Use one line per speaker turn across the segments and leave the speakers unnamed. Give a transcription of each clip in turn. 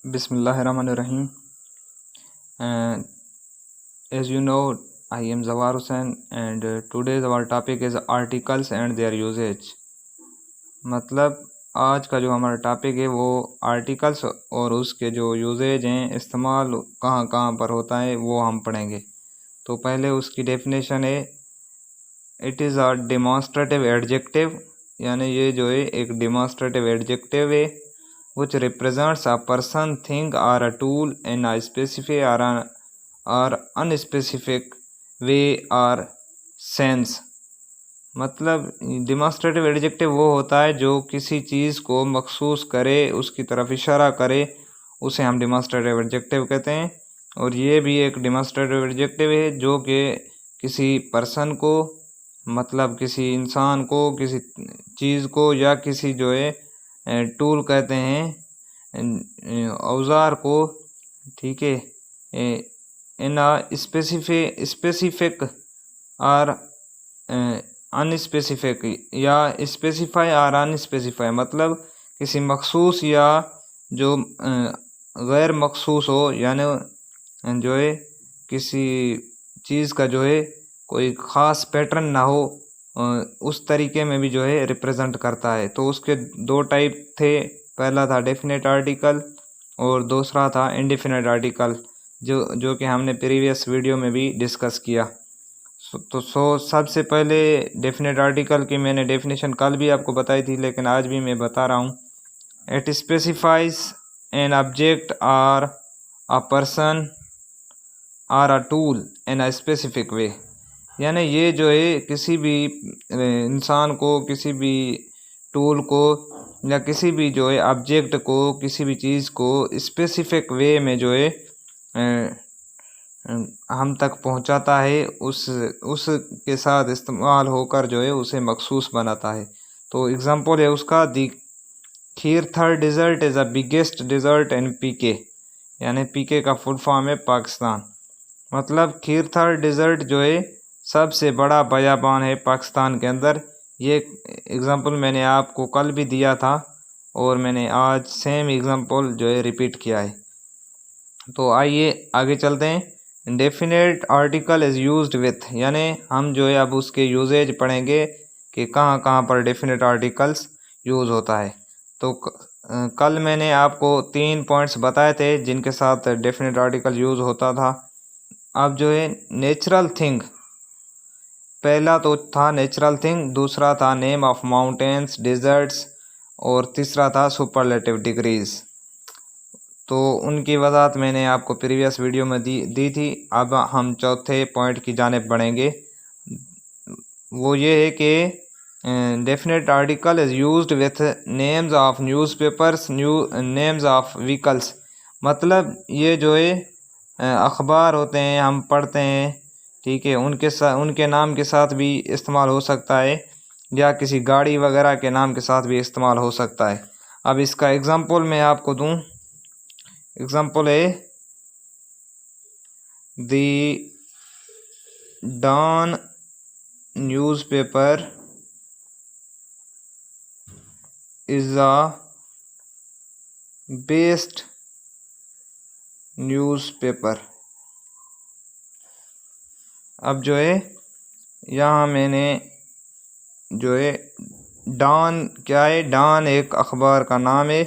Bismillahirrahmanirrahim. And as you know, I am Zawar Hussain, and today's our topic is articles and their usage. मतलब आज का जो हमारा topic है वो आर्टिकल्स और उसके जो यूजेज हैं, इस्तेमाल कहाँ कहाँ पर होता है, वो हम पढ़ेंगे। तो पहले उसकी डेफिनेशन है, इट इज़ अ डेमॉन्स्ट्रेटिव एडजेक्टिव, यानी ये जो है एक डेमॉन्स्ट्रेटिव एडजेक्टिव है which represents a person, thing or a tool in a specific or unspecific way or sense। मतलब डिमॉन्स्ट्रेटिव एडजेक्टिव वो होता है जो किसी चीज़ को मखसूस करे, उसकी तरफ इशारा करे, उसे हम डिमॉन्स्ट्रेटिव एडजेक्टिव कहते हैं। और ये भी एक डिमॉन्स्ट्रेटिव एडजेक्टिव है जो कि किसी पर्सन को, मतलब किसी इंसान को, किसी चीज़ को या किसी जो है टूल कहते हैं औज़ार को, ठीक है, इन स्पेसिफिक और अनस्पेसिफिक या स्पेसिफाई और अनस्पेसिफाई, मतलब किसी मखसूस या जो गैर मखसूस हो, यानी जो है किसी चीज़ का जो है कोई ख़ास पैटर्न ना हो, उस तरीके में भी जो है रिप्रेजेंट करता है। तो उसके दो टाइप थे, पहला था डेफिनेट आर्टिकल और दूसरा था इंडेफिनेट आर्टिकल, जो कि हमने प्रीवियस वीडियो में भी डिस्कस किया। सबसे पहले डेफिनेट आर्टिकल की मैंने डेफिनेशन कल भी आपको बताई थी, लेकिन आज भी मैं बता रहा हूँ। इट स्पेसिफाइज एन ऑब्जेक्ट और अ पर्सन और a tool in a specific way, यानी ये जो है किसी भी इंसान को, किसी भी टूल को या किसी भी जो है ऑब्जेक्ट को, किसी भी चीज़ को स्पेसिफिक वे में जो है हम तक पहुंचाता है, उस के साथ इस्तेमाल होकर जो है उसे मखसूस बनाता है। तो एग्ज़ाम्पल है उसका, the Kirthar desert is the biggest desert in PK, यानी पीके का फुल फॉर्म है पाकिस्तान। मतलब खीरथर डिज़र्ट जो है सबसे बड़ा बयाबान है पाकिस्तान के अंदर। ये एग्ज़ाम्पल मैंने आपको कल भी दिया था और मैंने आज सेम एग्ज़ाम्पल जो है रिपीट किया है। तो आइए आगे चलते हैं। Definite article is used with, यानी हम जो है अब उसके यूजेज पढ़ेंगे कि कहाँ कहाँ पर डेफिनेट आर्टिकल्स यूज़ होता है। तो कल मैंने आपको 3 पॉइंट्स बताए थे जिनके साथ डेफिनेट आर्टिकल यूज़ होता था। अब जो है नेचुरल थिंग, पहला तो था नेचुरल थिंग, दूसरा था नेम ऑफ माउंटेन्स, डिज़र्ट्स, और तीसरा था सुपरलेटिव डिग्रीज। तो उनकी वजाहत मैंने आपको प्रीवियस वीडियो में दी थी। अब हम चौथे पॉइंट की जानिब बढ़ेंगे। वो ये है कि definite article is used with names of newspapers, names of vehicles. मतलब ये जो है अखबार होते हैं, हम पढ़ते हैं, ठीक है, उनके नाम के साथ भी इस्तेमाल हो सकता है, या किसी गाड़ी वगैरह के नाम के साथ भी इस्तेमाल हो सकता है। अब इसका एग्ज़ाम्पल मैं आपको दूं। एग्ज़ाम्पल है, the Dawn newspaper is a best newspaper. अब जो है यहाँ मैंने जो है डॉन क्या है, डॉन एक अखबार का नाम है,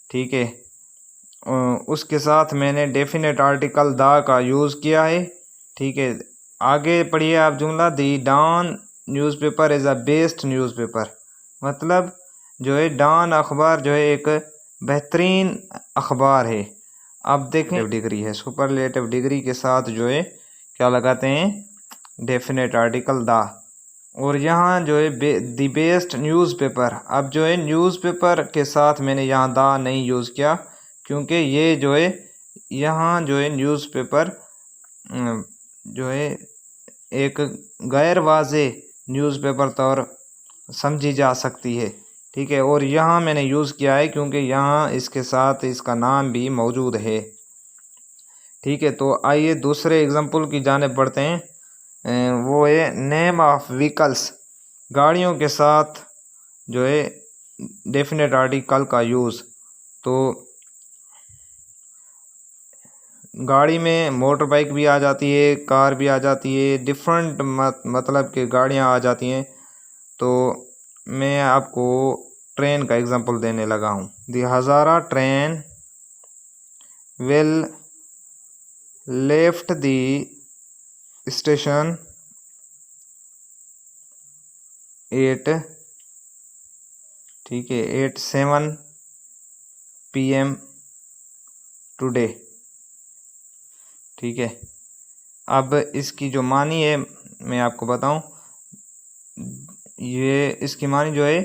ठीक है, उसके साथ मैंने डेफिनेट आर्टिकल द का यूज़ किया है, ठीक है। आगे पढ़िए आप जुमला, the Dawn newspaper is a best newspaper. मतलब जो है डॉन अखबार जो है एक बेहतरीन अखबार है। अब देखें डिग्री है, सुपरलेटिव डिग्री के साथ जो है क्या लगाते हैं, डेफिनेट आर्टिकल द। और यहाँ जो है दी बेस्ट न्यूज़पेपर, अब जो है न्यूज़पेपर के साथ मैंने यहाँ द नहीं यूज़ किया, क्योंकि ये जो है यहाँ जो है न्यूज़पेपर जो है एक गैर वाज़े न्यूज़पेपर तौर समझी जा सकती है, ठीक है। और यहाँ मैंने यूज़ किया है क्योंकि यहाँ इसके साथ इसका नाम भी मौजूद है, ठीक है। तो आइए दूसरे एग्जाम्पल की जानिब बढ़ते हैं। वो है नेम ऑफ व्हीकल्स, गाड़ियों के साथ जो है डेफिनेट आर्टिकल का यूज़। तो गाड़ी में मोटर बाइक भी आ जाती है, कार भी आ जाती है, डिफरेंट मतलब कि गाड़ियाँ आ जाती हैं। तो मैं आपको ट्रेन का एग्जांपल देने लगा हूँ। The Hazara train will left the station 8, ठीक है, 8:07 PM टुडे, ठीक है। अब इसकी जो मानी है मैं आपको बताऊं, ये इसकी मानी जो है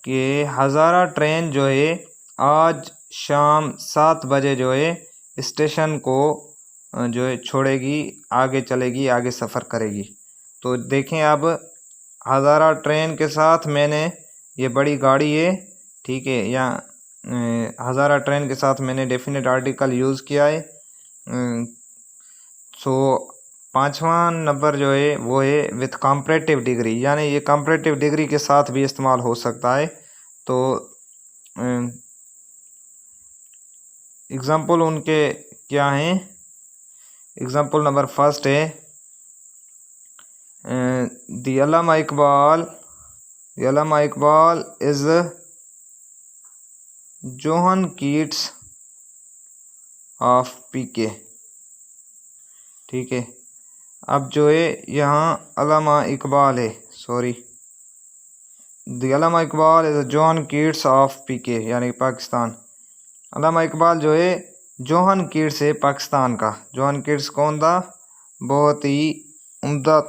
कि हज़ारा ट्रेन जो है आज शाम 7 बजे जो है स्टेशन को जो है छोड़ेगी, आगे चलेगी, आगे सफ़र करेगी। तो देखें अब हज़ारा ट्रेन के साथ मैंने, ये बड़ी गाड़ी है, ठीक है, या हज़ारा ट्रेन के साथ मैंने डेफिनेट आर्टिकल यूज़ किया है। सो 5वां नंबर जो है वो है विथ कंपैरेटिव डिग्री, यानी ये कंपैरेटिव डिग्री के साथ भी इस्तेमाल हो सकता है। तो एग्ज़ाम्पल उनके क्या हैं? एग्ज़ाम्पल नंबर फर्स्ट है the Allama Iqbal is John Keats of PK, ठीक है। अब जो है यहाँ अल्लामा इकबाल है, sorry, the Allama Iqbal is John Keats of PK, यानी पाकिस्तान। अल्लामा इकबाल जो है जोहन कीट्स है पाकिस्तान का। जोहन कीट्स कौन था? बहुत ही उम्दा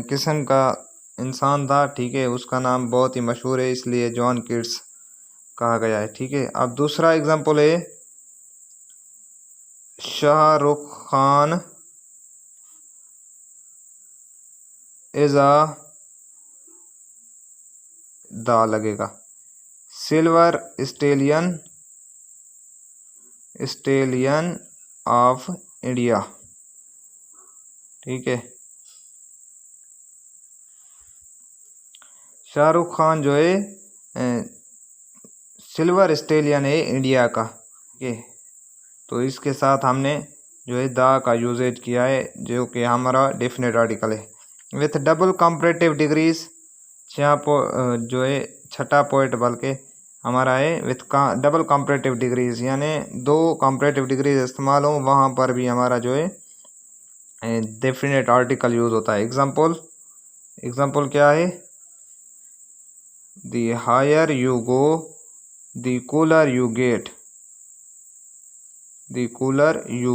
किस्म का इंसान था, ठीक है, उसका नाम बहुत ही मशहूर है, इसलिए जॉन कीट्स कहा गया है, ठीक है। अब दूसरा एग्जांपल है शाहरुख खान इज़ दा लगेगा सिल्वर स्टेलियन ऑफ इंडिया, ठीक है। शाहरुख खान जो है सिल्वर स्टेलियन है इंडिया का, ठीक है। तो इसके साथ हमने जो है दा का यूजेज किया है, जो कि हमारा डेफिनेट आर्टिकल है। विथ डबल कंपैरेटिव डिग्रीज, जो है छठा पॉइंट बल्कि हमारा है विथ डबल कंपैरेटिव डिग्रीज, यानी 2 कंपैरेटिव डिग्रीज इस्तेमाल हो, वहाँ पर भी हमारा जो है डेफिनेट आर्टिकल यूज़ होता है। एग्जाम्पल क्या है? The higher you go the cooler you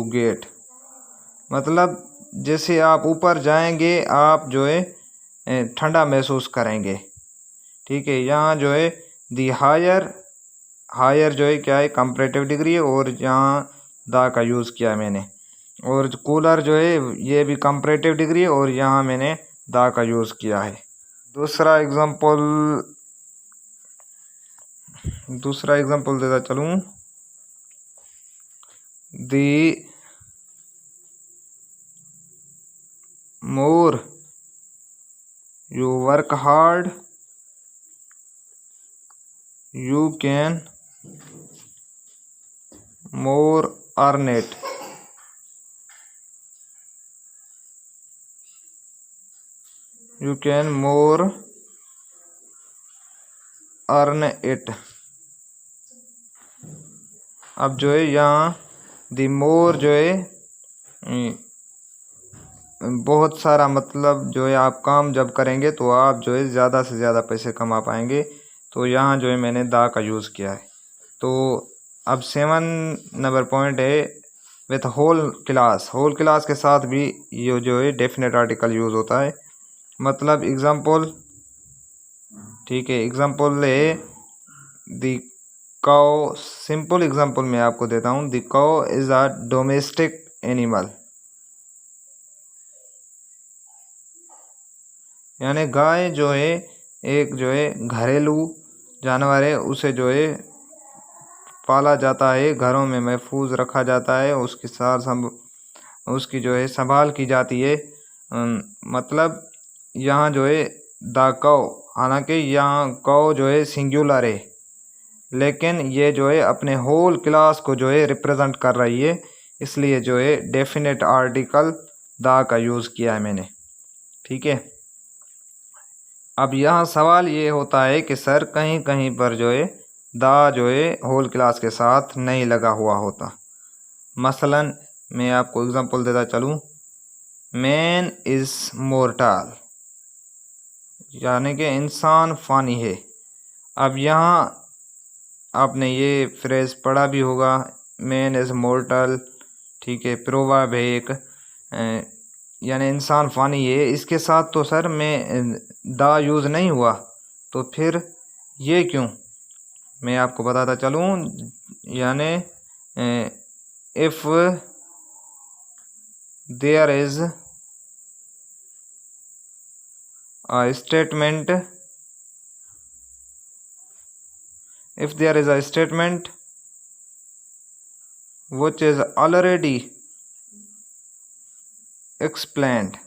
get, मतलब जैसे आप ऊपर जाएंगे आप जो है ठंडा महसूस करेंगे, ठीक है। यहाँ जो है दी हायर जो है क्या है? कंपैरेटिव डिग्री है, और यहाँ दा का यूज़ किया है मैंने। और कूलर जो है ये भी कंपैरेटिव डिग्री है, और यहाँ मैंने दा का यूज़ किया है। दूसरा एग्जांपल देता चलूँ। दी मोर you work hard you can more earn it, you can more earn it। अब जो है यहाँ दी मोर जो है बहुत सारा, मतलब जो है आप काम जब करेंगे तो आप जो है ज़्यादा से ज़्यादा पैसे कमा पाएंगे। तो यहाँ जो है मैंने दा का यूज़ किया है। तो अब 7 नंबर पॉइंट है विथ होल क्लास के साथ भी ये जो है डेफिनेट आर्टिकल यूज़ होता है। मतलब एग्जांपल, ठीक है, एग्जांपल है द काउ, सिंपल एग्जांपल मैं आपको देता हूँ। The cow is a domestic animal, यानी गाय जो है एक जो है घरेलू जानवर है, उसे जो है पाला जाता है, घरों में महफूज रखा जाता है, उसकी जो है संभाल की जाती है। मतलब यहाँ जो है द काउ, हालांकि यहाँ काउ जो है सिंगुलर है, लेकिन ये जो है अपने होल क्लास को जो है रिप्रेजेंट कर रही है, इसलिए जो है डेफिनेट आर्टिकल द का यूज़ किया है मैंने। ठीक है, अब यहाँ सवाल ये होता है कि सर कहीं कहीं पर जो है द जो है होल क्लास के साथ नहीं लगा हुआ होता। मसलन मैं आपको एग्जांपल देता चलूँ, मैन इज़ मोर्टल, यानी कि इंसान फ़ानी है। अब यहाँ आपने ये फ्रेज़ पढ़ा भी होगा, मैन इज़ मोर्टल। ठीक है, प्रोवर्ब है एक, यानी इंसान फ़ानी है। इसके साथ तो सर मैं दा यूज़ नहीं हुआ, तो फिर ये क्यों, मैं आपको बताता चलूँ। यानी if there is a statement, if there is a statement which is already explained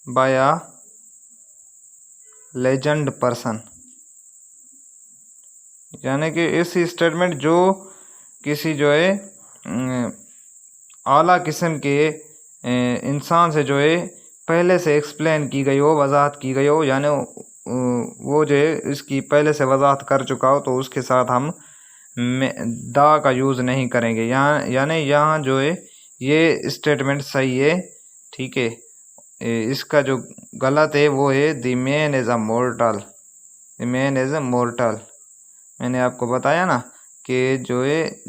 by a legend person, यानी कि ऐसी स्टेटमेंट जो किसी जो है आला किस्म के इंसान से जो है पहले से एक्सप्लेन की गई हो, वजाहत की गई हो, यानी वो जो है इसकी पहले से वजाहत कर चुका हो, तो उसके साथ हम दा का यूज़ नहीं करेंगे। यहाँ यानी यहाँ जो है ये स्टेटमेंट सही है। ठीक है, इसका जो गलत है वो है the man is a mortar, the man is a mortar. मैंने आपको बताया ना कि जो है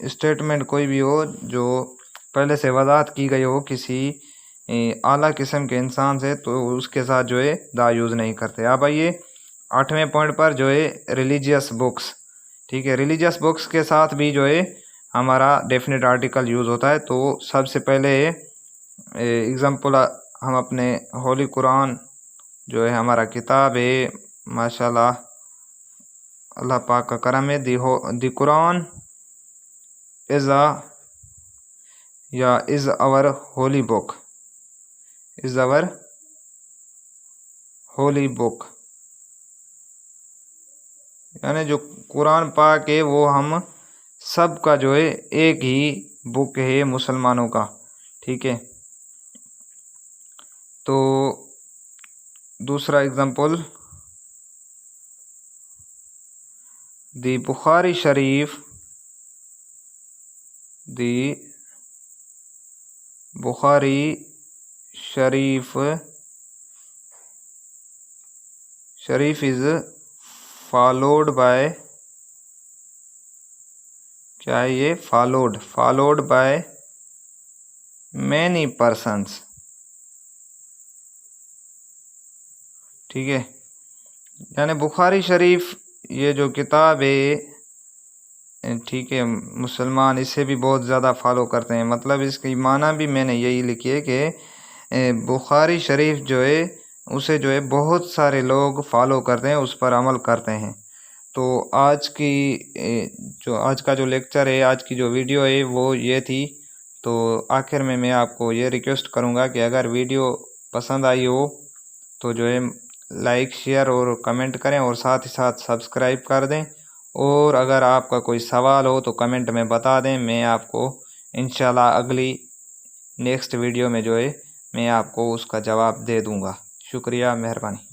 स्टेटमेंट कोई भी हो जो पहले से वजाहत की गई हो किसी आला किस्म के इंसान से, तो उसके साथ जो है दा यूज़ नहीं करते। अब आइए 8वें पॉइंट पर, जो है रिलीजियस बुक्स। ठीक है, रिलीजियस बुक्स के साथ भी जो है हमारा डेफिनेट आर्टिकल यूज़ होता है। तो सबसे पहले एग्ज़ाम्पल हम अपने होली कुरान जो है हमारा किताब है, माशाल्लाह अल्लाह पाक का करम है, the Quran is our holy book, is our holy book, यानी जो कुरान पाक है वो हम सब का जो है एक ही बुक है मुसलमानों का। ठीक है, तो दूसरा example, the Bukhari Sharif, the Bukhari Sharif is followed by, क्या है ये, फॉलोड बाय मैनी पर्सन्स। ठीक है, यानी बुखारी शरीफ ये जो किताब है, ठीक है, मुसलमान इसे भी बहुत ज़्यादा फॉलो करते हैं। मतलब इसकी माना भी मैंने यही लिखी है कि बुखारी शरीफ जो है उसे जो है बहुत सारे लोग फॉलो करते हैं, उस पर अमल करते हैं। तो आज का जो लेक्चर है, आज की जो वीडियो है वो ये थी। तो आखिर में मैं आपको ये रिक्वेस्ट करूँगा कि अगर वीडियो पसंद आई हो तो जो है लाइक, शेयर और कमेंट करें, और साथ ही साथ सब्सक्राइब कर दें। और अगर आपका कोई सवाल हो तो कमेंट में बता दें, मैं आपको इंशाल्लाह अगली नेक्स्ट वीडियो में जो है मैं आपको उसका जवाब दे दूँगा। शुक्रिया, मेहरबानी।